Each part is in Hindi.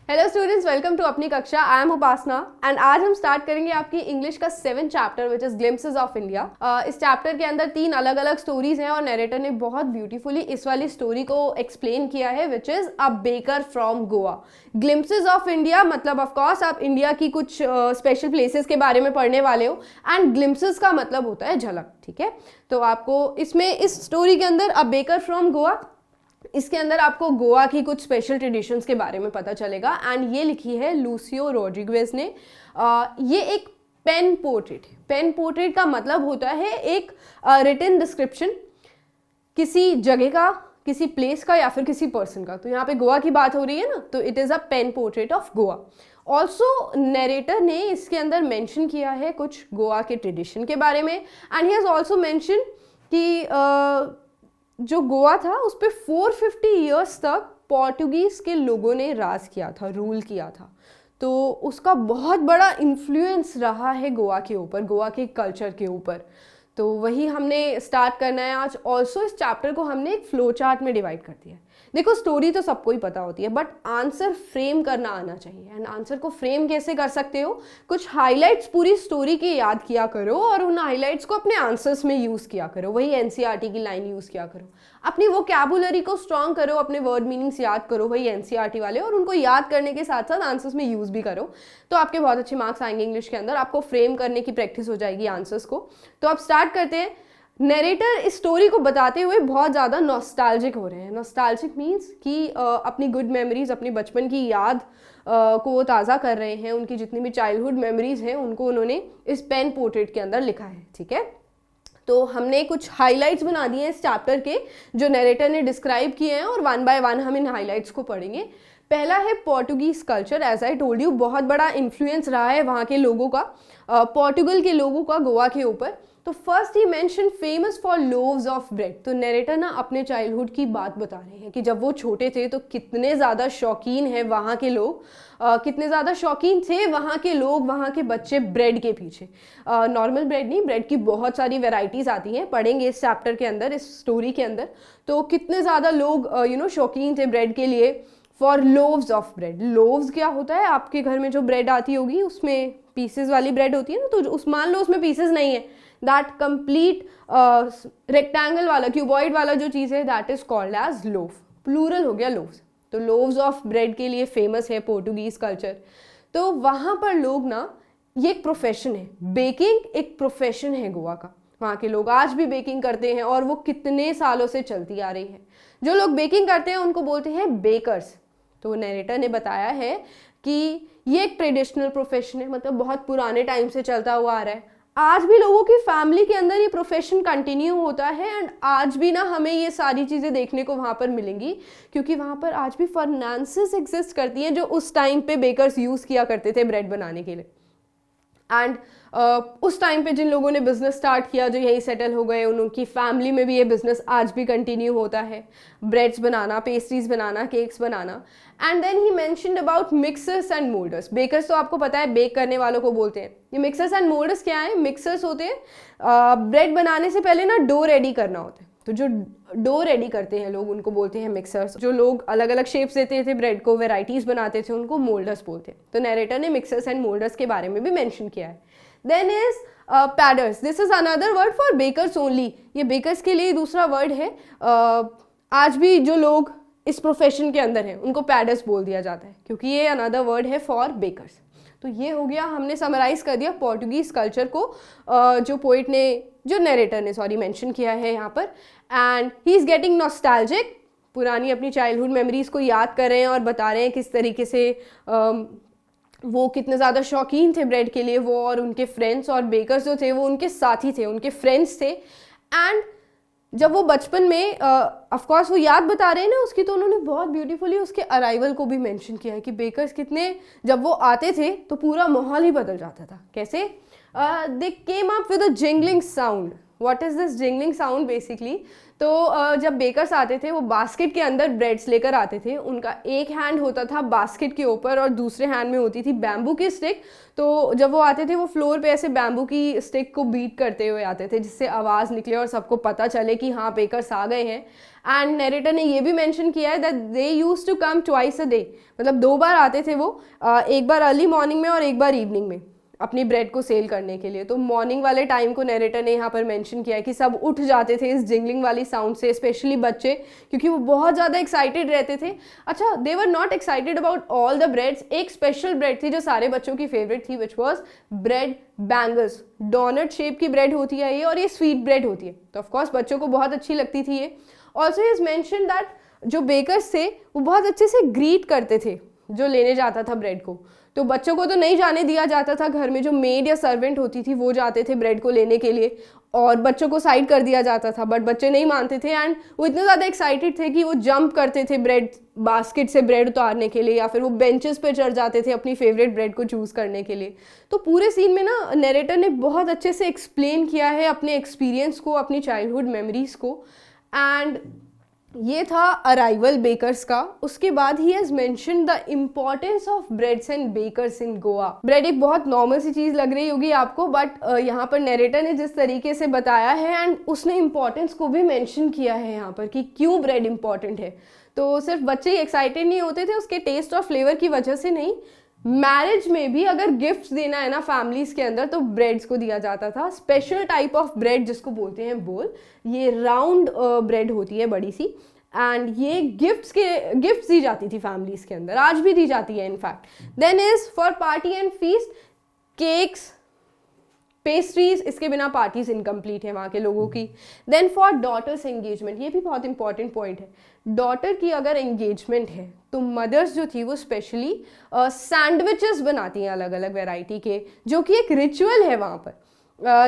हेलो स्टूडेंट्स, वेलकम टू अपनी कक्षा। आई एम उपासना एंड आज हम स्टार्ट करेंगे आपकी इंग्लिश का 7th chapter which is glimpses of India. इस चैप्टर के अंदर 3 अलग अलग स्टोरीज हैं और नरेटर ने बहुत ब्यूटीफुली इस वाली स्टोरी को एक्सप्लेन किया है which is a baker from Goa. Glimpses of India मतलब ऑफ कोर्स आप इंडिया की कुछ स्पेशल प्लेसेस के बारे में पढ़ने वाले हो एंड ग्लिम्पसेस का मतलब होता है झलक। ठीक है, तो आपको इसमें इस स्टोरी के अंदर अ बेकर फ्रॉम गोवा, इसके अंदर आपको गोवा की कुछ स्पेशल ट्रेडिशंस के बारे में पता चलेगा एंड ये लिखी है लूसियो रोड्रिगेज ने। ये एक पेन पोर्ट्रेट है। पेन पोर्ट्रेट का मतलब होता है एक रिटन डिस्क्रिप्शन किसी जगह का, किसी प्लेस का या फिर किसी पर्सन का। तो यहाँ पे गोवा की बात हो रही है ना, तो it is a pen portrait of Goa. Also narrator ने इसके अंदर मेंशन किया है कुछ गोवा के ट्रेडिशन के बारे में and he has also mention कि जो गोवा था उस पर 450 ईयर्स तक पोर्टुगीज़ के लोगों ने राज किया था, रूल किया था। तो उसका बहुत बड़ा इन्फ्लुएंस रहा है गोवा के ऊपर, गोवा के कल्चर के ऊपर। तो वही हमने स्टार्ट करना है आज। ऑल्सो इस चैप्टर को हमने एक फ्लो चार्ट में डिवाइड कर दिया है। देखो, स्टोरी तो सबको ही पता होती है बट आंसर फ्रेम करना आना चाहिए। एंड आंसर को फ्रेम कैसे कर सकते हो? कुछ हाइलाइट्स पूरी स्टोरी के याद किया करो और उन हाइलाइट्स को अपने आंसर्स में यूज़ किया करो। वही एनसीईआरटी की लाइन यूज़ किया करो। अपनी वोकैबुलरी को स्ट्रॉन्ग करो, अपने वर्ड मीनिंग्स याद करो वही एनसीईआरटी वाले, और उनको याद करने के साथ साथ आंसर्स में यूज़ भी करो। तो आपके बहुत अच्छे मार्क्स आएंगे इंग्लिश के अंदर। आपको फ्रेम करने की प्रैक्टिस हो जाएगी आंसर्स को। तो आप स्टार्ट करते हैं। नरेटर इस स्टोरी को बताते हुए बहुत ज़्यादा नॉस्टैल्जिक हो रहे हैं। नॉस्टैल्जिक मीन्स कि अपनी गुड मेमोरीज, अपनी बचपन की याद को वो ताज़ा कर रहे हैं। उनकी जितनी भी चाइल्डहुड मेमोरीज हैं उनको उन्होंने इस पेन पोर्ट्रेट के अंदर लिखा है। ठीक है, तो हमने कुछ हाइलाइट्स बना दिए हैं इस चैप्टर के जो नरेटर ने डिस्क्राइब किए हैं और 1 बाय 1 हम इन हाइलाइट्स को पढ़ेंगे। पहला है Portuguese culture. As I told you, बहुत बड़ा इन्फ्लुएंस रहा है वहाँ के लोगों का, पोर्टुगल के लोगों का गोवा के ऊपर। तो first he mention famous for loaves of bread. तो नरेटर ना अपने चाइल्डहुड की बात बता रहे हैं कि जब वो छोटे थे तो कितने ज़्यादा शौकीन हैं वहाँ के लोग, कितने ज़्यादा शौकीन थे वहाँ के लोग, वहाँ के बच्चे ब्रेड के पीछे। नॉर्मल ब्रेड नहीं, ब्रेड की बहुत सारी वेराइटीज़ आती हैं, पढ़ेंगे इस चैप्टर के अंदर, इस स्टोरी के अंदर। तो कितने ज़्यादा लोग शौकीन थे ब्रेड के लिए। For loaves of bread. Loaves क्या होता है? आपके घर में जो ब्रेड आती होगी उसमें पीसेस वाली ब्रेड होती है ना, तो उस मान लो उसमें पीसेस नहीं है, दैट कंप्लीट रेक्टेंगल वाला, क्यूबॉइड वाला जो चीज़ है, that is called as loaf. Plural हो गया लोव्स। तो लोव्स ऑफ ब्रेड के लिए फेमस है पोर्टुगीज कल्चर। तो वहाँ पर लोग ना, ये एक प्रोफेशन है, बेकिंग एक प्रोफेशन है गोवा का। वहाँ के लोग आज भी बेकिंग करते हैं और वो कितने सालों से चलती आ रही है। जो लोग बेकिंग करते हैं उनको बोलते हैं बेकर्स। तो नरेटर ने बताया है कि ये एक ट्रेडिशनल प्रोफेशन है, मतलब बहुत पुराने टाइम से चलता हुआ आ रहा है। आज भी लोगों की फैमिली के अंदर ये प्रोफेशन कंटिन्यू होता है एंड आज भी ना हमें ये सारी चीज़ें देखने को वहाँ पर मिलेंगी, क्योंकि वहाँ पर आज भी फाइनेंसेस एग्जिस्ट करती हैं जो उस टाइम पे बेकर्स यूज़ किया करते थे ब्रेड बनाने के लिए। एंड उस टाइम पे जिन लोगों ने बिजनेस स्टार्ट किया, जो यहीं सेटल हो गए, उनकी फैमिली में भी ये बिजनेस आज भी कंटिन्यू होता है, ब्रेड्स बनाना, पेस्ट्रीज बनाना, केक्स बनाना। And then he mentioned about mixers and moulders. Bakers तो आपको पता है बेक करने वालों को बोलते हैं। ये मिक्सर्स एंड मोल्डर्स क्या है? मिक्सर्स होते हैं, ब्रेड बनाने से पहले ना डो रेडी करना होता है। तो जो डो रेडी करते हैं लोग उनको बोलते हैं मिक्सर्स। जो लोग अलग अलग शेप्स देते थे ब्रेड को, वेराइटीज बनाते थे, उनको मोल्डर्स बोलते हैं। तो नरेटर ने मिक्सर्स एंड मोल्डर्स के बारे में भी मेंशन किया है। देन इज पैडर्स। This is another word for bakers only. ये बेकर्स के लिए दूसरा वर्ड है। आज भी जो लोग इस प्रोफेशन के अंदर हैं उनको पैडर्स बोल दिया जाता है, क्योंकि ये अनदर वर्ड है फॉर बेकर्स। तो ये हो गया, हमने समराइज कर दिया पोर्टुगीज कल्चर को, जो नरेटर ने मेंशन किया है यहाँ पर। And he is getting nostalgic. पुरानी अपनी चाइल्डहुड मेमोरीज को याद कर रहे हैं और बता रहे हैं किस तरीके से वो कितने ज़्यादा शौकीन थे ब्रेड के लिए, वो और उनके फ्रेंड्स। और बेकर्स जो थे वो उनके साथी थे, उनके फ्रेंड्स थे। एंड जब वो बचपन में ऑफकोर्स वो याद बता रहे हैं ना उसकी, तो उन्होंने बहुत ब्यूटीफुली उसके अराइवल को भी मेंशन किया है कि बेकर्स कितने, जब वो आते थे तो पूरा माहौल ही बदल जाता था। कैसे? They came up with a jingling sound. What is this jingling sound basically? तो जब बेकर्स आते थे वो बास्केट के अंदर ब्रेड्स लेकर आते थे, उनका एक हैंड होता था बास्केट के ऊपर और दूसरे हैंड में होती थी बैम्बू की स्टिक। तो जब वो आते थे वो फ्लोर पे ऐसे बैम्बू की स्टिक को बीट करते हुए आते थे जिससे आवाज़ निकले और सबको पता चले कि हाँ बेकर्स आ गए हैं। एंड नरेटर ने ये भी मेंशन किया है that they use to come twice a day, मतलब 2 बार आते थे वो, एक बार अर्ली मॉर्निंग में और एक बार इवनिंग में अपनी ब्रेड को सेल करने के लिए। तो मॉर्निंग वाले टाइम को नरेटर ने यहाँ पर मेंशन किया है कि सब उठ जाते थे इस जिंगलिंग वाली साउंड से, स्पेशली बच्चे, क्योंकि वो बहुत ज़्यादा एक्साइटेड रहते थे। अच्छा, they were not excited about all the breads, एक स्पेशल ब्रेड थी जो सारे बच्चों की फेवरेट थी, which was bread bangles. Donut shape की ब्रेड होती है ये और ये स्वीट ब्रेड होती है, तो ऑफकोर्स बच्चों को बहुत अच्छी लगती थी ये। ऑल्सो इज मेंशन दैट जो बेकर्स थे वो बहुत अच्छे से ग्रीट करते थे जो लेने जाता था ब्रेड को। तो बच्चों को तो नहीं जाने दिया जाता था, घर में जो मेड या सर्वेंट होती थी वो जाते थे ब्रेड को लेने के लिए और बच्चों को साइड कर दिया जाता था, बट बच्चे नहीं मानते थे एंड वो इतने ज़्यादा एक्साइटेड थे कि वो जंप करते थे ब्रेड बास्केट से ब्रेड उतारने के लिए, या फिर वो बेंचेस पे चढ़ जाते थे अपनी फेवरेट ब्रेड को चूज़ करने के लिए। तो पूरे सीन में ना नरेटर ने बहुत अच्छे से एक्सप्लेन किया है अपने एक्सपीरियंस को, अपनी चाइल्डहुड मेमोरीज को। एंड ये था अराइवल बेकर्स का। उसके बाद he has mentioned the importance of breads and bakers in Goa. Bread एक बहुत नॉर्मल सी चीज़ लग रही होगी आपको, बट यहाँ पर नरेटर ने जिस तरीके से बताया है एंड उसने इम्पोर्टेंस को भी मेंशन किया है यहाँ पर कि क्यों ब्रेड इम्पॉर्टेंट है। तो सिर्फ बच्चे ही एक्साइटेड नहीं होते थे उसके टेस्ट और फ्लेवर की वजह से, नहीं, मैरिज में भी अगर गिफ्ट्स देना है ना फैमिलीज के अंदर तो ब्रेड्स को दिया जाता था। स्पेशल टाइप ऑफ ब्रेड जिसको बोलते हैं बोल, ये राउंड ब्रेड होती है बड़ी सी, एंड ये गिफ्ट्स दी जाती थी फैमिलीज के अंदर, आज भी दी जाती है in fact. Then is for party and feast cakes, pastries, इसके बिना पार्टीज इनकम्प्लीट है वहाँ के लोगों की। देन फॉर डॉटर्स एंगेजमेंट, ये भी बहुत इंपॉर्टेंट पॉइंट है, डॉटर की अगर एंगेजमेंट है तो मदर्स जो थी वो स्पेशली सैंडविचेस बनाती हैं अलग अलग वैरायटी के, जो कि एक रिचुअल है वहाँ पर।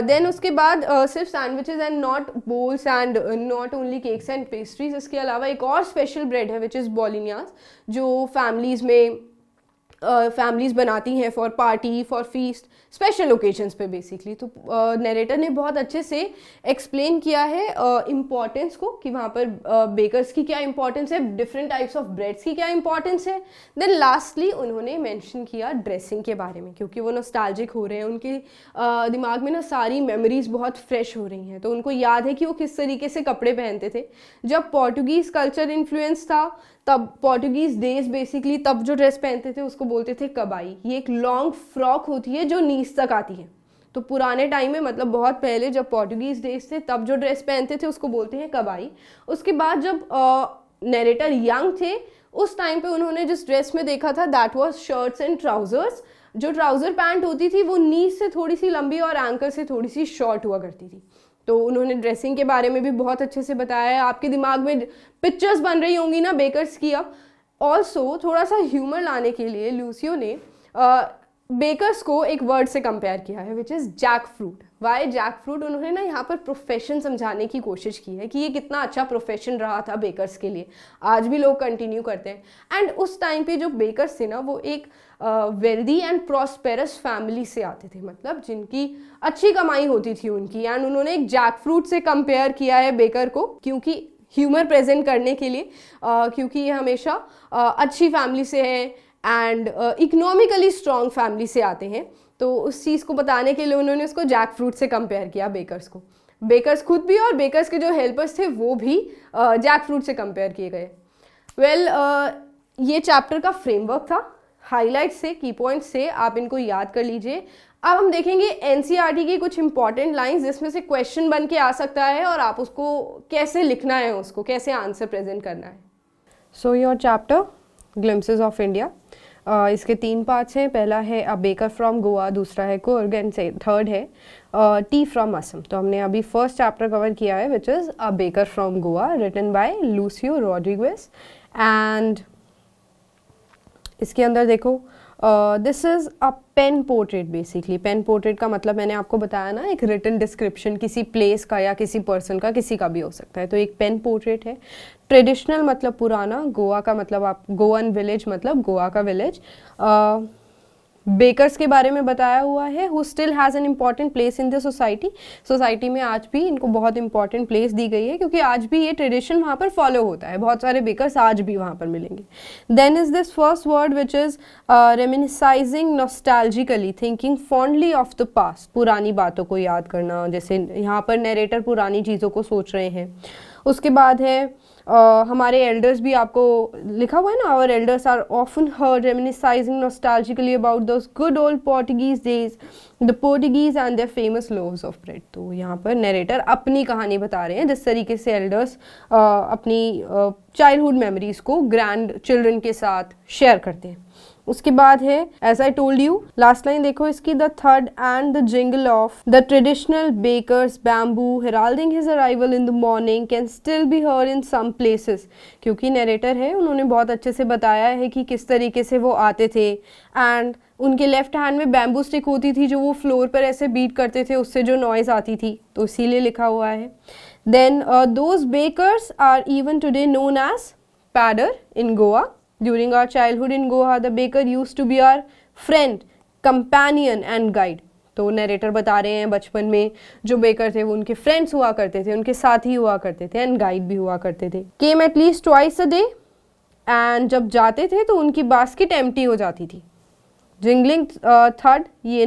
देन उसके बाद सिर्फ sandwiches and not bols and not only cakes and pastries, इसके अलावा एक और स्पेशल ब्रेड है विच इज़ बॉलिनियाज, जो फैमिलीज बनाती हैं for party, for feast, special occasions पे बेसिकली। तो नरेटर ने बहुत अच्छे से एक्सप्लेन किया है इम्पॉर्टेंस को कि वहाँ पर बेकर्स की क्या इंपॉर्टेंस है, डिफरेंट टाइप्स ऑफ ब्रेड्स की क्या इंपॉर्टेंस है। देन लास्टली उन्होंने मेंशन किया ड्रेसिंग के बारे में, क्योंकि वो नॉस्टैल्जिक हो रहे हैं, उनके दिमाग में ना सारी मेमोरीज बहुत फ्रेश हो रही हैं, तो उनको याद है कि वो किस तरीके से कपड़े पहनते थे जब पोर्टुगीज़ कल्चर इन्फ्लुएंस था, तब पोर्टुगीज डेज बेसिकली तब जो ड्रेस पहनते थे उसको बोलते थे कबाई। ये एक लॉन्ग फ्रॉक होती है जो नीज तक आती है। तो पुराने टाइम में, मतलब बहुत पहले जब पोर्टुगीज डेज थे तब जो ड्रेस पहनते थे उसको बोलते हैं कबाई। उसके बाद जब नरेटर यंग थे उस टाइम पे उन्होंने जिस ड्रेस में देखा था that was shirts and trousers. जो ट्राउजर पैंट होती थी वो नीज से थोड़ी सी लंबी और एंकल से थोड़ी सी शॉर्ट हुआ करती थी। तो उन्होंने ड्रेसिंग के बारे में भी बहुत अच्छे से बताया है। आपके दिमाग में पिक्चर्स बन रही होंगी ना बेकर्स की अब। ऑल्सो थोड़ा सा ह्यूमर लाने के लिए लूसियो ने बेकर्स को एक वर्ड से कंपेयर किया है which is jackfruit. Why jackfruit? उन्होंने ना यहाँ पर प्रोफेशन समझाने की कोशिश की है कि ये कितना अच्छा प्रोफेशन रहा था बेकर्स के लिए, आज भी लोग कंटिन्यू करते हैं। एंड उस टाइम पे जो बेकर्स थे ना वो एक वेल्दी एंड प्रॉस्पेरस फैमिली से आते थे, मतलब जिनकी अच्छी कमाई होती थी उनकी। एंड उन्होंने एक जैक फ्रूट से कंपेयर किया है बेकर को, क्योंकि ह्यूमर प्रेजेंट करने के लिए, क्योंकि ये हमेशा अच्छी फैमिली से है एंड इकोनॉमिकली स्ट्रॉन्ग फैमिली से आते हैं। तो उस चीज़ को बताने के लिए उन्होंने उसको जैक फ्रूट से कंपेयर किया बेकर्स को। बेकर्स खुद भी और बेकर्स के जो हेल्पर्स थे वो भी जैक फ्रूट से कंपेयर किए गए। वेल, ये चैप्टर का फ्रेमवर्क था, हाईलाइट से, की पॉइंट से आप इनको याद कर लीजिए। अब हम देखेंगे एनसीईआरटी की कुछ इंपॉर्टेंट लाइंस जिसमें से क्वेश्चन बन के आ सकता है और आप उसको कैसे लिखना है, उसको कैसे आंसर प्रेजेंट करना है। So your chapter glimpses of India, इसके 3 पार्ट्स हैं। पहला है अ बेकर फ्रॉम गोवा, दूसरा है कुर्ग एंड थर्ड है टी फ्रॉम असम। तो हमने अभी फर्स्ट चैप्टर कवर किया है which is a baker from Goa, written by Lucio Rodrigues. And इसके अंदर देखो this is a pen portrait. Basically pen portrait का मतलब मैंने आपको बताया ना, एक रिटन डिस्क्रिप्शन किसी प्लेस का या किसी पर्सन का, किसी का भी हो सकता है। तो एक पेन पोर्ट्रेट है। ट्रेडिशनल मतलब पुराना, गोवा का मतलब आप गोवन विलेज मतलब गोवा का विलेज। बेकर्स के बारे में बताया हुआ है, who still has an important place in the society में आज भी इनको बहुत इंपॉर्टेंट प्लेस दी गई है, क्योंकि आज भी ये ट्रेडिशन वहाँ पर फॉलो होता है, बहुत सारे बेकर्स आज भी वहाँ पर मिलेंगे। Then is this first word which is reminiscing nostalgically, thinking fondly of the past, पुरानी बातों को याद करना, जैसे यहाँ पर नरेटर पुरानी चीज़ों को सोच रहे हैं। उसके बाद है हमारे एल्डर्स भी, आपको लिखा हुआ है ना, our elders are often heard reminiscing nostalgically about those good old Portuguese days, the Portuguese and their famous loaves of bread. तो यहाँ पर नरेटर अपनी कहानी बता रहे हैं, जिस तरीके से एल्डर्स अपनी चाइल्डहुड मेमोरीज को ग्रैंड चिल्ड्रन के साथ शेयर करते हैं। उसके बाद है as I told you, last line देखो इसकी, द थर्ड and the jingle of the traditional bakers bamboo heralding his arrival in the morning can still be heard in some places. क्योंकि नरेटर है, उन्होंने बहुत अच्छे से बताया है कि किस तरीके से वो आते थे, एंड उनके लेफ्ट हैंड में बैम्बू स्टिक होती थी जो वो फ्लोर पर ऐसे बीट करते थे, उससे जो नॉइज़ आती थी, तो इसीलिए लिखा हुआ है। Then those bakers are even today known as pader in Goa. During our childhood in Goa, the baker used to be our friend, companion and guide. तो नरेटर बता रहे हैं बचपन में जो बेकर थे वो उनके फ्रेंड्स हुआ करते थे, उनके साथी हुआ करते थे, एंड गाइड भी हुआ करते थे। Came at least twice a day, and जब जाते थे तो उनकी बास्केट एम्प्टी हो जाती थी। जिंगलिंग थर्ड, ये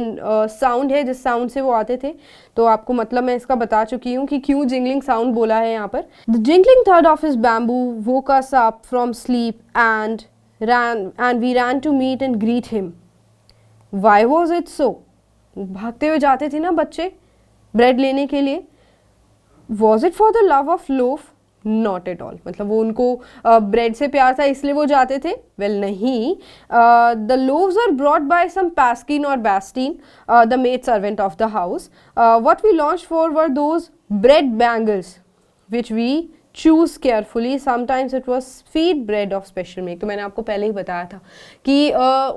साउंड है जिस साउंड से वो आते थे, तो आपको मतलब मैं इसका बता चुकी हूँ कि क्यों जिंगलिंग साउंड बोला है यहाँ पर। The jingling third of his bamboo woke us up from sleep and we ran to meet and greet him. Why was it so? भागते हुए जाते थे ना बच्चे ब्रेड लेने के लिए। Was it for the love of loaf? Not at all, मतलब वो उनको ब्रेड से प्यार था इसलिए वो जाते थे? वेल नहीं। The loaves are brought by some Paskine और Bastine, the maid servant of the house. What we longed for were those bread bangles which we choose carefully, sometimes it was sweet bread of special make. तो मैंने आपको पहले ही बताया था कि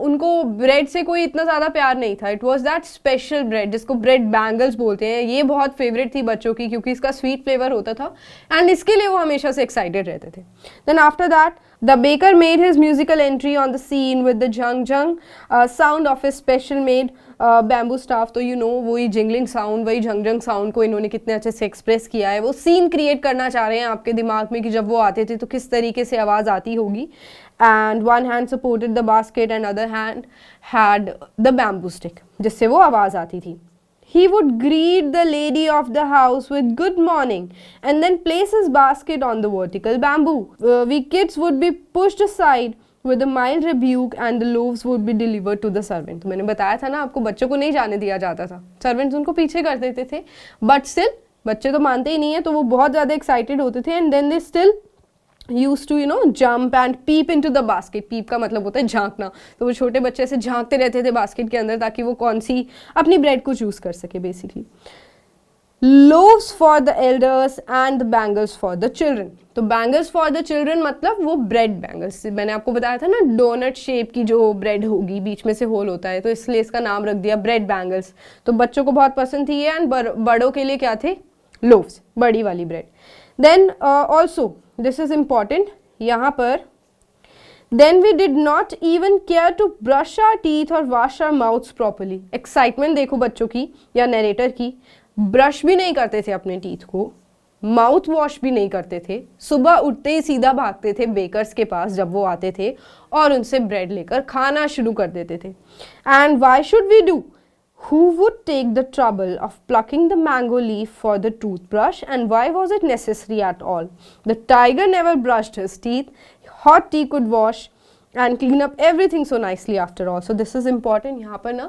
उनको ब्रेड से कोई इतना ज़्यादा प्यार नहीं था, it was that special bread जिसको ब्रेड बैंगल्स बोलते हैं। ये बहुत फेवरेट थी बच्चों की क्योंकि इसका स्वीट फ्लेवर होता था, एंड इसके लिए वो हमेशा से एक्साइटेड रहते थे। Then after that the baker made his musical entry on the scene with the jhang jhang sound of his special made bamboo staff. तो यू नो वही जिंगलिंग साउंड, वही झंग साउंड को इन्होंने कितने अच्छे से एक्सप्रेस किया है। वो सीन क्रिएट करना चाह रहे हैं आपके दिमाग में कि जब वो आते थे तो किस तरीके से आवाज़ आती होगी। And one hand supported the basket and other hand had the bamboo stick, जिससे वो आवाज़ आती थी। He would greet the lady of the house with good morning and then place his basket on the vertical bamboo. We kids would be pushed aside with a mild rebuke and the loaves would be delivered to the servant. तो मैंने बताया था ना आपको, बच्चों को नहीं जाने दिया जाता था, सर्वेंट्स उनको पीछे कर देते थे, बट स्टिल बच्चे तो मानते ही नहीं है, तो वो बहुत ज़्यादा एक्साइटेड होते थे, and then they still used to jump and peep into the basket. peep का मतलब होता है झांकना, तो वो छोटे बच्चे ऐसे झांकते रहते थे बास्केट के अंदर ताकि वो कौन सी अपनी ब्रेड को चूज कर सके basically. loaves for the elders and the bangles for the children. तो बैंगल्स फॉर द चिल्ड्रन मतलब वो ब्रेड बैंगल्स, मैंने आपको बताया था ना डोनट शेप की जो ब्रेड होगी, बीच में से होल होता है, तो इसलिए इसका नाम रख दिया ब्रेड बैंगल्स। तो बच्चों को बहुत पसंद थी, एंड बड़ों के लिए क्या थे? लोव्स, बड़ी वाली bread. Then also this is important यहाँ पर, then we did not even care to brush our teeth or wash our mouths properly. Excitement देखो बच्चों की या नरेटर की, ब्रश भी नहीं करते थे अपने टीथ को, माउथ वॉश भी नहीं करते थे, सुबह उठते ही सीधा भागते थे बेकर्स के पास जब वो आते थे और उनसे ब्रेड लेकर खाना शुरू कर देते थे। And why should we do? Who would take the trouble of plucking the mango leaf for the toothbrush, and why was it necessary at all? The tiger never brushed his teeth. Hot tea could wash and clean up everything so nicely after all. So this is important. यहाँ पर ना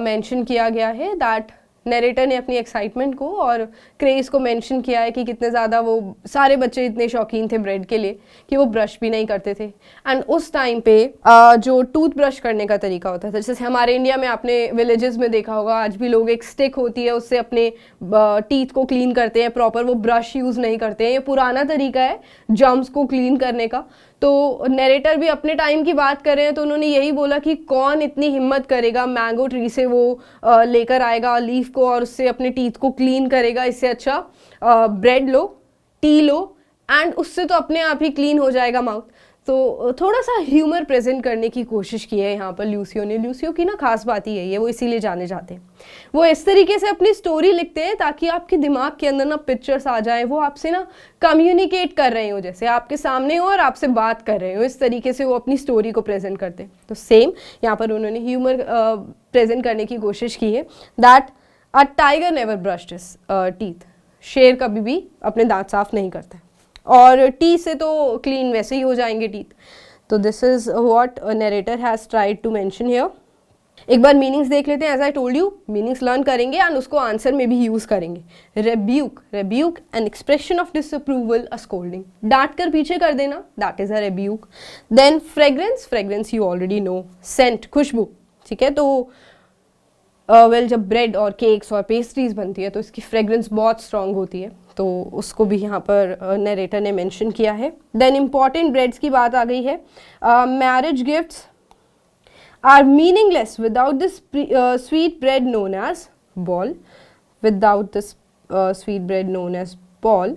mention किया गया है that नरेटर ने अपनी एक्साइटमेंट को और क्रेज को मेंशन किया है कि कितने ज़्यादा वो सारे बच्चे इतने शौकीन थे ब्रेड के लिए कि वो ब्रश भी नहीं करते थे। एंड उस टाइम पे जो टूथ ब्रश करने का तरीका होता था, जैसे हमारे इंडिया में आपने विलेजेस में देखा होगा, आज भी लोग एक स्टिक होती है उससे अपने टीथ को क्लीन करते हैं, प्रॉपर वो ब्रश यूज़ नहीं करते हैं। ये पुराना तरीका है जर्म्स को क्लीन करने का। तो नरेटर भी अपने टाइम की बात कर रहे हैं, तो उन्होंने यही बोला कि कौन इतनी हिम्मत करेगा मैंगो ट्री से वो लेकर आएगा लीफ को और उससे अपने टीथ को क्लीन करेगा। इससे अच्छा bread low, T low, and उससे तो अपने आप ही क्लीन हो जाएगा माउथ। तो थोड़ा सा ह्यूमर प्रेजेंट करने की कोशिश की है यहाँ पर ल्यूसियो ने। ल्यूसियो की ना खास बात ही यही है, वो इसीलिए जाने जाते हैं। वो इस तरीके से अपनी स्टोरी लिखते हैं ताकि आपके दिमाग के अंदर ना पिक्चर्स आ जाए, वो आपसे ना कम्युनिकेट कर रहे हो, जैसे आपके सामने हो और आपसे बात कर रहे हो, इस तरीके से वो अपनी स्टोरी को प्रेजेंट करते हैं। तो सेम यहाँ पर उन्होंने ह्यूमर प्रेजेंट करने की कोशिश की है। That a tiger never brushed his teeth, शेर कभी भी अपने दांत साफ नहीं करता, और टी से तो क्लीन वैसे ही हो जाएंगे टीथ। तो this is what narrator has tried to mention here. एक बार मीनिंग्स देख लेते हैं। As I told you, meanings learn करेंगे एंड उसको आंसर में भी यूज करेंगे। Rebuke, rebuke an expression of disapproval, a scolding, डांट कर पीछे कर देना, that is a rebuke. Then fragrance, fragrance you already know, scent, खुशबू, ठीक है। तो वेल जब ब्रेड और केक्स और पेस्ट्रीज बनती है तो इसकी फ्रेग्रेंस बहुत स्ट्रांग होती है, तो उसको भी यहाँ पर नरेटर ने मेंशन किया है। देन इम्पॉर्टेंट ब्रेड्स की बात आ गई है। Marriage gifts are meaningless without this sweet bread known as bol, without this sweet bread known as bol,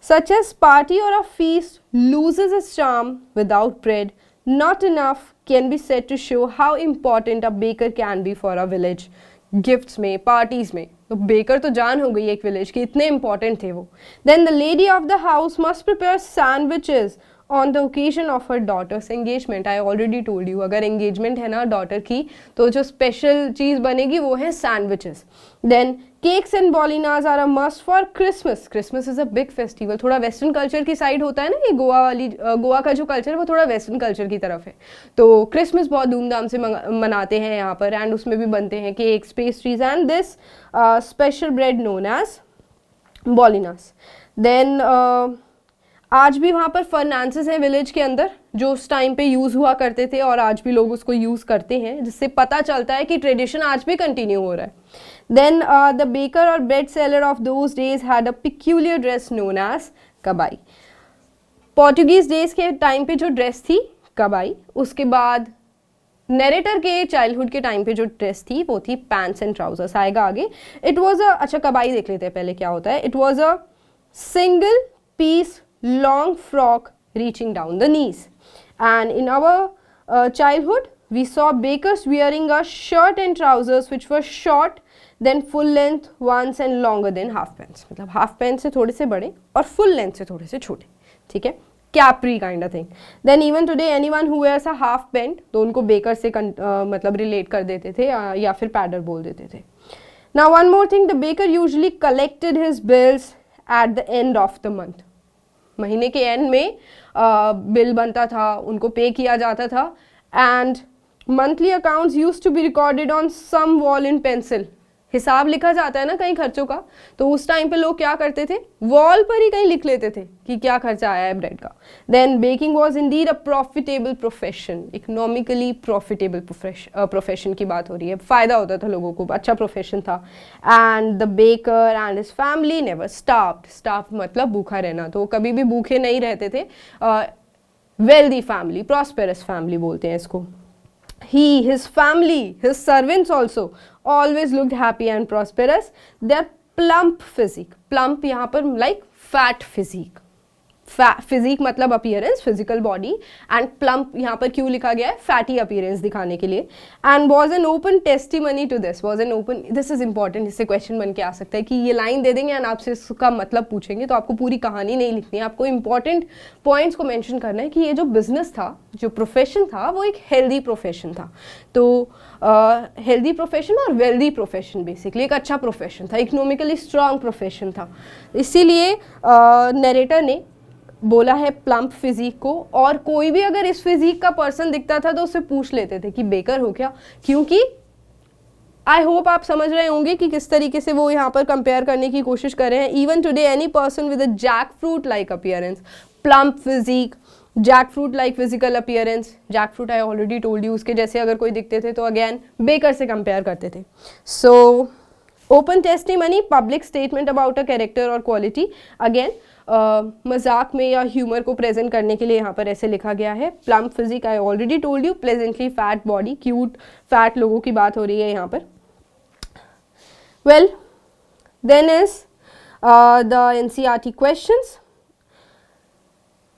such as party or a feast loses its charm without bread. Not enough can be said to show how important a baker can be for a village. Gifts में, पार्टीज में, तो बेकर तो जान हो गई एक विलेज की, इतने इंपॉर्टेंट थे वो। Then the lady of the house must prepare sandwiches on the occasion of her daughter's engagement. I already told you, अगर एंगेजमेंट है ना डॉटर की तो जो स्पेशल चीज़ बनेगी वो है सैंडविचेस। देन केक्स एंड बॉलिनाज are a must for Christmas. Christmas is a big festival, थोड़ा वेस्टर्न कल्चर की साइड होता है ना ये गोवा का जो कल्चर है वो थोड़ा वेस्टर्न कल्चर की तरफ है। तो क्रिसमस बहुत धूमधाम से मनाते हैं यहाँ पर, एंड उसमें भी बनते हैं cakes, pastries and this special bread known as बॉलिनास। देन आज भी वहाँ पर फर्नांसेस हैं विलेज के अंदर जो उस टाइम पे यूज़ हुआ करते थे और आज भी लोग उसको यूज़ करते हैं, जिससे पता चलता है कि ट्रेडिशन आज भी कंटिन्यू हो रहा है। देन द बेकर और bread seller of those days had a peculiar dress known as kabai. Portuguese days के टाइम पे जो ड्रेस थी कबाई, उसके बाद नरेटर के चाइल्डहुड के टाइम पे जो ड्रेस थी वो थी पैंट्स एंड ट्राउजर्स, आएगा आगे। इट वॉज अ, अच्छा कबाई देख लेते हैं पहले क्या होता है। It was a single piece long frock reaching down the knees, and in our childhood we saw bakers wearing a shirt and trousers which were short, then full length ones and longer than half pants, मतलब half pants से थोड़े से बड़े और full length से थोड़े से छोटे, ठीक है, capri kind of thing. Then even today anyone who wears a half pant, तो उनको बेकर से मतलब रिलेट कर देते थे या फिर पैडर बोल देते थे। Now one more thing, the baker usually collected his bills at the end of the month. महीने के एंड में बिल बनता था, उनको पे किया जाता था, and monthly accounts used to be recorded on some wall in pencil. हिसाब लिखा जाता है ना कहीं खर्चों का, तो उस टाइम पे लोग क्या करते थे, वॉल पर ही कहीं लिख लेते थे कि क्या खर्चा आया है ब्रेड का। Then baking was indeed a profitable profession, economically profitable profession की बात हो रही है, फायदा होता था लोगों को, अच्छा प्रोफेशन था। And the baker and his family never starved, starve मतलब भूखा रहना, तो कभी भी भूखे नहीं रहते थे। वेल्दी फैमिली, प्रॉस्पेरस फैमिली बोलते हैं इसको। He, his family, his servants also always looked happy and prosperous. Their plump physique, plump यहाँ पर like fat physique, फिजिक मतलब appearance, physical body, and plump यहाँ पर क्यों लिखा गया है, फैटी अपीयरेंस दिखाने के लिए। And was an open testimony to this, was an open, this is important, इससे क्वेश्चन बन के आ सकता है कि ये लाइन दे देंगे एंड आपसे इसका मतलब पूछेंगे, तो आपको पूरी कहानी नहीं लिखनी है, आपको इंपॉर्टेंट पॉइंट्स को मेंशन करना है कि ये जो बिजनेस था, जो प्रोफेशन था, वो एक हेल्दी प्रोफेशन था। तो हेल्दी प्रोफेशन और वेल्दी प्रोफेशन, बेसिकली एक अच्छा प्रोफेशन था, इकोनॉमिकली स्ट्रांग प्रोफेशन था। इसीलिए नरेटर ने बोला है प्लम्प फिजिक को, और कोई भी अगर इस फिजिक का पर्सन दिखता था तो उससे पूछ लेते थे कि बेकर हो क्या, क्योंकि आई होप आप समझ रहे होंगे कि किस तरीके से वो यहाँ पर कंपेयर करने की कोशिश कर रहे हैं। Even today any person with a jackfruit like appearance, plump physique, jackfruit like physical appearance, jackfruit I already told you, उसके जैसे अगर कोई दिखते थे तो अगेन बेकर से कंपेयर करते थे। So open testimony, public statement about a character और क्वालिटी, अगेन मजाक में या ह्यूमर को प्रेजेंट करने के लिए यहाँ पर ऐसे लिखा गया है। Plump physique I already told you, pleasantly fat body, cute fat लोगों की बात हो रही है यहाँ पर। Well then is the NCERT questions.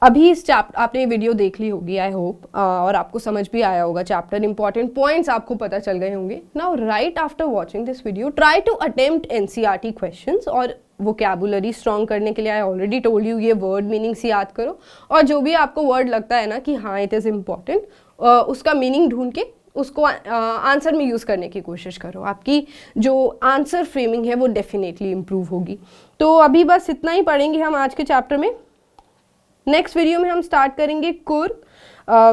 अभी इस चैप्टर आपने वीडियो देख ली होगी आई होप, और आपको समझ भी आया होगा चैप्टर, इंपॉर्टेंट पॉइंट्स आपको पता चल गए होंगे. Now right after watching this video try to attempt NCERT questions और वोकैबुलरी स्ट्रॉन्ग करने के लिए आई ऑलरेडी टोल्ड यू ये वर्ड मीनिंग्स याद करो, और जो भी आपको वर्ड लगता है ना कि हाँ इट इज़ इम्पॉर्टेंट, उसका मीनिंग ढूंढ के उसको आंसर में यूज़ करने की कोशिश करो. आपकी जो आंसर फ्रेमिंग है वो डेफिनेटली इम्प्रूव होगी. तो अभी बस इतना ही पढ़ेंगे हम आज के चैप्टर में. नेक्स्ट वीडियो में हम स्टार्ट करेंगे कुर,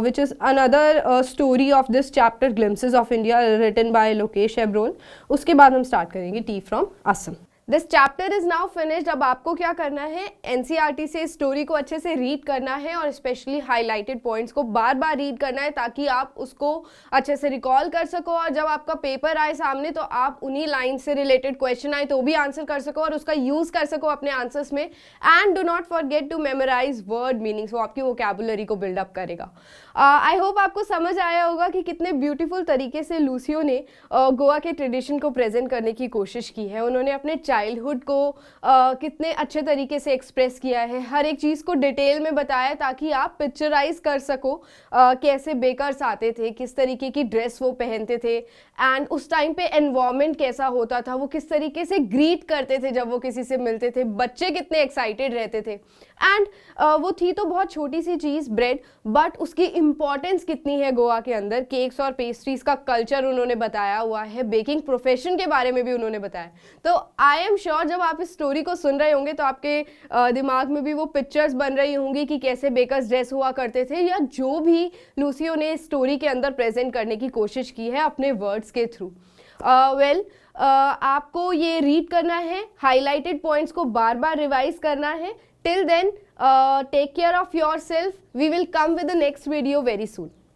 which is another story of this chapter Glimpses of India written by Lokesh Abrol. उसके बाद हम स्टार्ट करेंगे T from Assam. This chapter is now finished. अब आपको क्या करना है, एनसीईआरटी से स्टोरी को अच्छे से रीड करना है और स्पेशली हाईलाइटेड पॉइंट्स को बार बार रीड करना है ताकि आप उसको अच्छे से रिकॉल कर सको, और जब आपका पेपर आए सामने तो आप उन्हीं लाइन से रिलेटेड क्वेश्चन आए तो भी आंसर कर सको और उसका यूज़ कर सको अपने आंसर्स में. And do not forget to memorise word meanings, वो आपकी वोकैबुलरी को बिल्डअप करेगा. आई होप आपको समझ आया होगा कि कितने ब्यूटीफुल तरीके से लूसियो ने गोवा के ट्रेडिशन को प्रेजेंट करने की कोशिश की है. उन्होंने अपने चाइल्डहुड को कितने अच्छे तरीके से एक्सप्रेस किया है, हर एक चीज़ को डिटेल में बताया ताकि आप पिक्चराइज कर सको कैसे बेकर्स आते थे, किस तरीके की ड्रेस वो पहनते थे, एंड उस टाइम पे एनवायरनमेंट कैसा होता था, वो किस तरीके से ग्रीट करते थे जब वो किसी से मिलते थे, बच्चे कितने एक्साइटेड रहते थे. एंड वो थी तो बहुत छोटी सी चीज़ ब्रेड, बट उसकी इम्पॉर्टेंस कितनी है गोवा के अंदर. केक्स और पेस्ट्रीज का कल्चर उन्होंने बताया हुआ है, बेकिंग प्रोफेशन के बारे में भी उन्होंने बताया. तो आई एम श्योर जब आप इस स्टोरी को सुन रहे होंगे तो आपके दिमाग में भी वो पिक्चर्स बन रही होंगी कि कैसे बेकर्स ड्रेस हुआ करते थे, या जो भी लूसियो ने स्टोरी के अंदर प्रेजेंट करने की कोशिश की है अपने वर्ड्स के थ्रू. आपको ये रीड करना है, हाईलाइटेड पॉइंट्स को बार बार रिवाइज करना है. Till then, take care of yourself. We will come with the next video very soon.